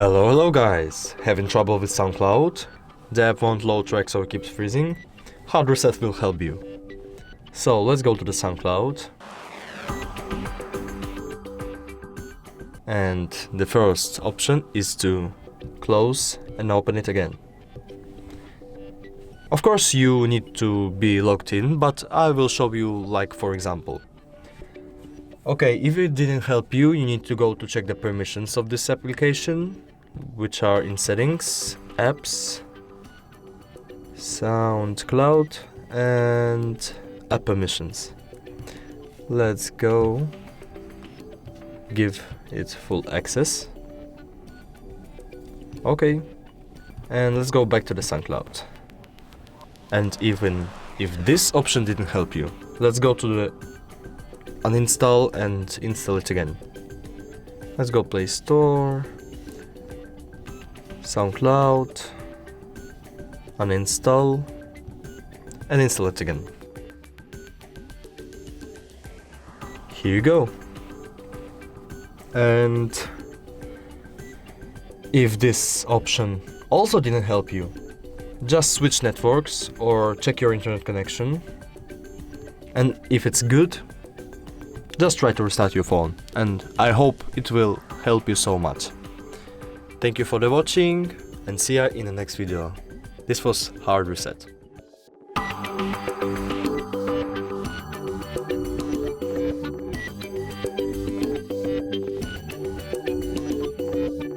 Hello guys! Having trouble with SoundCloud? The app won't load tracks or keeps freezing? Hard reset will help you. So let's go to the SoundCloud. And the first option is to close and open it again. Of course you need to be logged in, but I will show you like for example. Okay, if it didn't help you, you need to go to check the permissions of this application, which are in settings, apps, SoundCloud and app permissions. Let's go give it full access. Okay, and let's go back to the SoundCloud. And even if this option didn't help you, let's go to the uninstall and install it again. Let's go Play Store, SoundCloud, uninstall and install it again. Here you go. And if this option also didn't help you, just switch networks or check your internet connection, and if it's good, just try to restart your phone, and I hope it will help you so much. Thank you for the watching and see ya in the next video. This was Hard Reset.